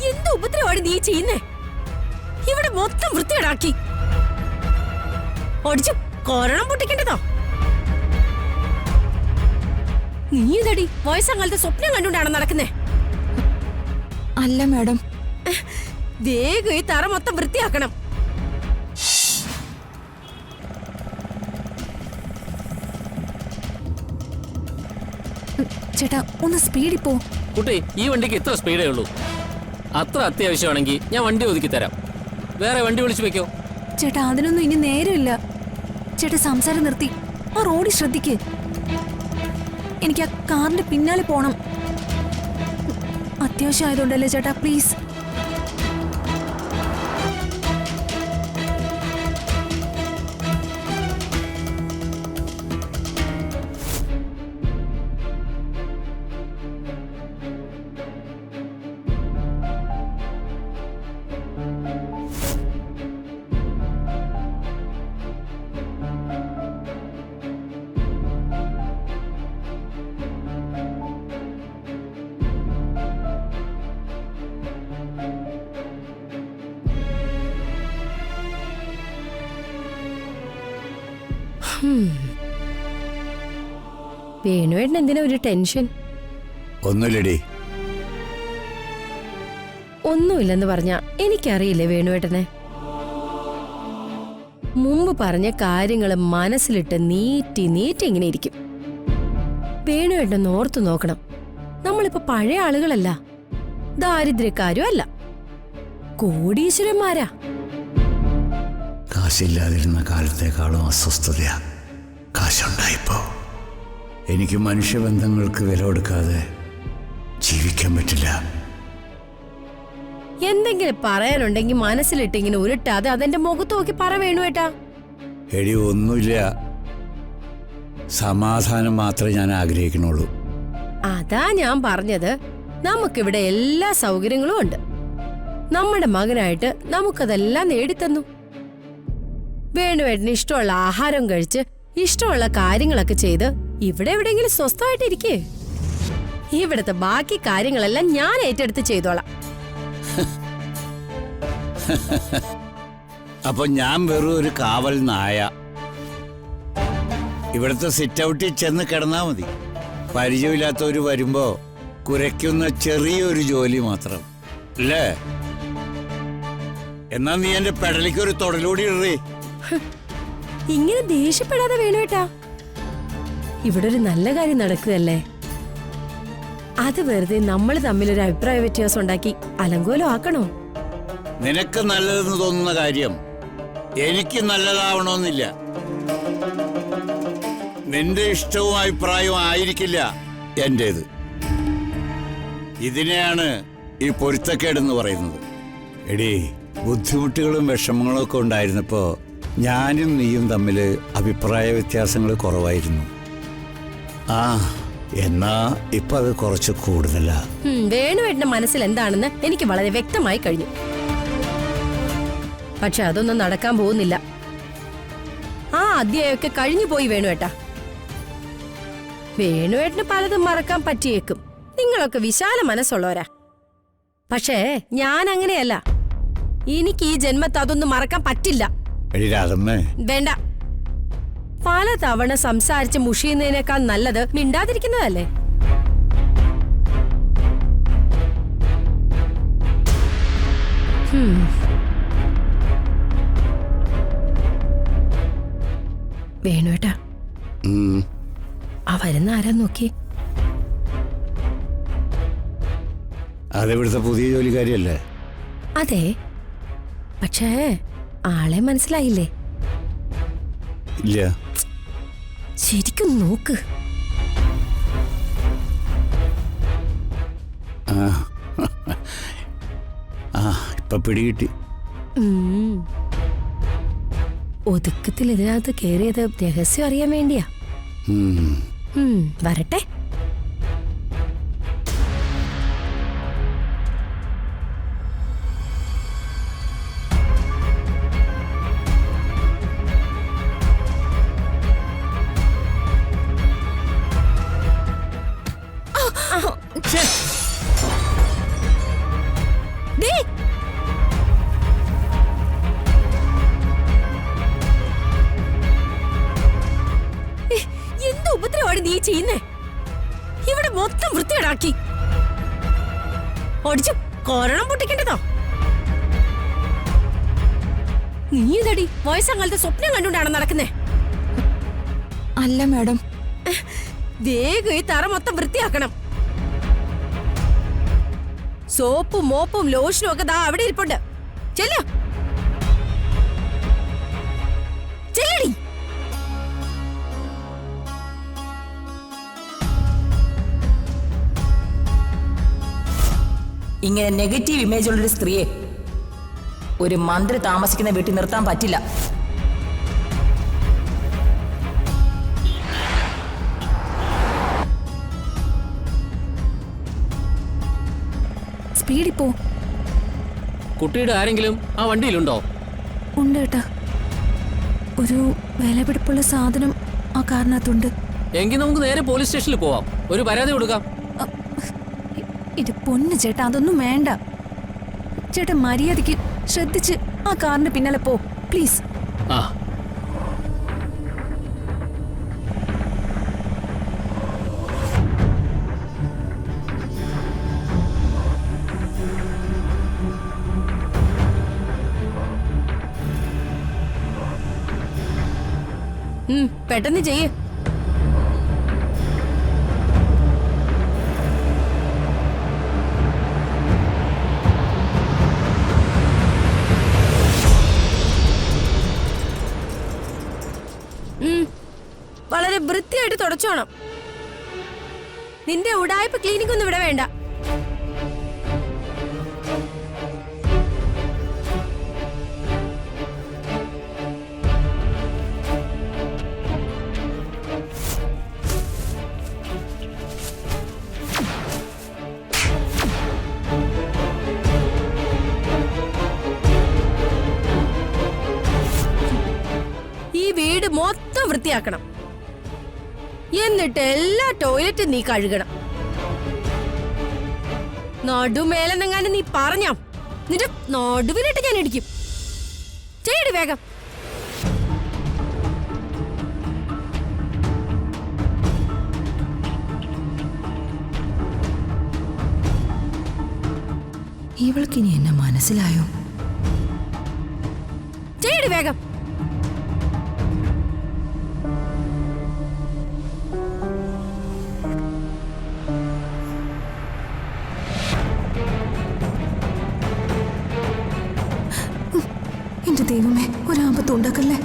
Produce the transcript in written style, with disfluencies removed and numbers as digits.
എന്ത് ഉപദ്രവമാണ് നീ ചെയ്യുന്നേ? ഇവിടെ മൊത്തം വൃത്തികേടാക്കി. ഒടിച്ചു കൊരണം പൊട്ടിക്കേണ്ടതോ? നീ ഇതടി വയസ്സാകാലത്ത് സ്വപ്നം കണ്ടുകൊണ്ടാണ് നടക്കുന്നേ? അല്ല മാഡം, വേഗം ഈ തറ മൊത്തം വൃത്തിയാക്കണം. ചേട്ടാ ഒന്ന് സ്പീഡിൽ പോ. കുട്ടി, ഈ വണ്ടിക്ക് ഇത്ര സ്പീഡേ ഉള്ളൂ. അത്ര അത്യാവശ്യമാണെങ്കിൽ ഞാൻ വണ്ടി ഒതുക്കി തരാം. വേറെ വണ്ടി വിളിച്ചു വെക്കോ? ചേട്ടാ അതിനൊന്നും ഇനി നേരമില്ല. ചേട്ടാ സംസാരം നിർത്തി ആ റോഡിൽ ശ്രദ്ധിക്ക്. എനിക്ക് ആ കാറിന്റെ പിന്നാലെ പോണം. അത്യാവശ്യമായതുകൊണ്ടല്ലേ ചേട്ടാ, പ്ലീസ്. വേണുവേട്ടൻ എന്തിനാ ഒരു ടെൻഷൻ? ഒന്നുമില്ലടി. ഒന്നുമില്ലെന്ന് പറഞ്ഞ എനിക്കറിയില്ലേ വേണുവേട്ടനെ. മുമ്പ് പറഞ്ഞ കാര്യങ്ങൾ മനസ്സിലിട്ട് നീറ്റി ഇങ്ങനെ ഇരിക്കും. വേണുവേട്ടൻ ഓർത്തു നോക്കണം. നമ്മളിപ്പോ പഴയ ആളുകളല്ല, ദാരിദ്ര്യക്കാരും അല്ല, കോടീശ്വരന്മാരാ. കാശില്ലാതിരുന്ന കാലത്തേക്കാളും അസ്വസ്ഥതയാ കാശുണ്ടായിപ്പോ. എനിക്ക് മനുഷ്യബന്ധങ്ങൾക്ക് വില കൊടുക്കാതെ ജീവിക്കാൻ പറ്റില്ല. എന്തെങ്കിലും പറയാനുണ്ടെങ്കിൽ മനസ്സിലിട്ട് ഇങ്ങനെ ഉരുട്ടാതെ അതെന്റെ മുഖത്ത് നോക്കി പറ വേണുവേട്ടാ. എടി ഒന്നുമില്ല, സമാധാനം മാത്രമേ ഞാൻ ആഗ്രഹിക്കണുള്ളൂ. അതാ ഞാൻ പറഞ്ഞത്, നമുക്കിവിടെ എല്ലാ സൗകര്യങ്ങളും ഉണ്ട്. നമ്മുടെ മകനായിട്ട് നമുക്കതെല്ലാം നേടിത്തന്നു. വേണുവേട്ടന് ഇഷ്ടമുള്ള ആഹാരം കഴിച്ച് ഇഷ്ടമുള്ള കാര്യങ്ങളൊക്കെ ചെയ്ത് ഇവിടെ എവിടെയെങ്കിലും സ്വസ്ഥമായിട്ടിരിക്കേ. ഇവിടുത്തെ ബാക്കി കാര്യങ്ങളെല്ലാം ഞാൻ ഏറ്റെടുത്ത് ചെയ്തോളാം. അപ്പൊ ഞാൻ വെറും ഒരു കാവൽ നായ. ഇവിടുത്തെ സിറ്റ് ഔട്ടിൽ ചെന്ന് കിടന്നാ മതി. പരിചയമില്ലാത്തവര് വരുമ്പോ കുരയ്ക്കുന്ന ചെറിയൊരു ജോലി മാത്രം അല്ലേ? എന്നാ നീ എന്റെ പെടലിക്ക് ഒരു തൊടലൂടി ഇടേ. ഇങ്ങനെ ദേഷ്യപ്പെടാതെ വേണുവേട്ടാ. ഇവിടെ ഒരു നല്ല കാര്യം നടക്കുകയല്ലേ. അത് വെറുതെ നമ്മൾ തമ്മിലൊരു അഭിപ്രായ വ്യത്യാസം ഉണ്ടാക്കി അലങ്കോലം ആക്കണോ? നിനക്ക് നല്ലതെന്ന് തോന്നുന്ന കാര്യം എനിക്ക് നല്ലതാവണമെന്നില്ല. നിന്റെ ഇഷ്ടവും അഭിപ്രായവും ആയിരിക്കില്ല എന്റേത്. ഇതിനെയാണ് ഈ പൊരുത്തക്കേടെന്ന് പറയുന്നത്. എടീ, ബുദ്ധിമുട്ടുകളും വിഷമങ്ങളും ഒക്കെ ഉണ്ടായിരുന്നപ്പോ ഞാനും നീയും തമ്മിൽ അഭിപ്രായ വ്യത്യാസങ്ങൾ കുറവായിരുന്നു. ആ എന്നാ ഇപ്പൊ അത് കുറച്ച് കൂടുതലാ. വേണുവേട്ടന്റെ മനസ്സിൽ എന്താണെന്ന് എനിക്ക് വളരെ വ്യക്തമായി കഴിഞ്ഞു. പക്ഷെ അതൊന്നും നടക്കാൻ പോകുന്നില്ല. ആ അധ്യായമൊക്കെ കഴിഞ്ഞു പോയി വേണുവേട്ടാ. വേണുവേട്ടന് പലതും മറക്കാൻ പറ്റിയേക്കും. നിങ്ങളൊക്കെ വിശാല മനസ്സുള്ളവരാ. പക്ഷേ ഞാൻ അങ്ങനെയല്ല. എനിക്ക് ഈ ജന്മത്ത് അതൊന്നും മറക്കാൻ പറ്റില്ല. വേണ്ട. പല തവണ സംസാരിച്ച് മുഷിയുന്നതിനേക്കാൾ നല്ലത് മിണ്ടാതിരിക്കുന്നതല്ലേ? വേണുവേട്ടാ, ആ വരുന്ന ആരാ നോക്കി? അതിവിടുത്തെ പുതിയ ജോലിക്കാരിയല്ലേ? അതെ, പക്ഷേ ആളെ മനസ്സിലായില്ലേ? ഇല്ല. ശരിക്കും നോക്ക്. ഇപ്പൊ പിടികിട്ടി. ഒതുക്കത്തിൽ ഇതിനകത്ത് കേറിയത് രഹസ്യം അറിയാൻ വേണ്ടിയാ. വരട്ടെ. ഒടിച്ചു കൊരണം പൊട്ടിക്കേണ്ടതോ? നീ ഇതടി വയസ്സങ്കാലത്ത് സ്വപ്നം കണ്ടുകൊണ്ടാണ് നടക്കുന്നേ. അല്ല മാഡം. വേഗം ഈ തറ മൊത്തം വൃത്തിയാക്കണം. സോപ്പും മോപ്പും ലോഷനും ഒക്കെ ദാ അവിടെ ഇരിപ്പുണ്ട്. ചെല്ലോ, ചെല്ലടി. ഇങ്ങനെ നെഗറ്റീവ് ഇമേജ് ഉള്ളൊരു സ്ത്രീയെ ഒരു മന്ത്രി താമസിക്കുന്ന വീട്ടിൽ നിർത്താൻ പറ്റില്ല. സ്പീഡിൽ പോ. കുട്ടിയുടെ ആരെങ്കിലും ആ വണ്ടിയിലുണ്ടോ? ഉണ്ട് കേട്ടാ, ഒരു വിലപിടിപ്പുള്ള സാധനം ആ കാറിനകത്തുണ്ട്. എങ്കിൽ നമുക്ക് നേരെ പോലീസ് സ്റ്റേഷനിൽ പോവാം, ഒരു പരാതി കൊടുക്കാം. ഇത് പൊന്നു ചേട്ടാ, അതൊന്നും വേണ്ട. ചേട്ടാ മര്യാദയ്ക്ക് ശ്രദ്ധിച്ച് ആ കാറിന്റെ പിന്നാലെ പോ പ്ലീസ്. ആ പെട്ടെന്ന് ചെയ്യ്. വളരെ വൃത്തിയായിട്ട് തുടച്ചോണം. നിന്റെ ഉടായ്പ ക്ലീനിക് ഒന്നും ഇവിടെ വേണ്ട. ഈ വീട് മൊത്തം വൃത്തിയാക്കണം. എന്നിട്ട് എല്ലാ ടോയ്ലറ്റും നീ കഴുകണം. നടുമേലെന്നെങ്ങാനും നീ പറഞ്ഞോ, നിന്റെ നടുവിലിട്ട് ഞാൻ ഇടിക്കും. ചെയ്യടി വേഗം. ഇവൾക്കിനി എന്നെ മനസ്സിലായോ? ചെയ്യടി വേഗം. എന്റെ ദൈവമേ, ഒരാപത്തും ഉണ്ടാക്കല്ലേ.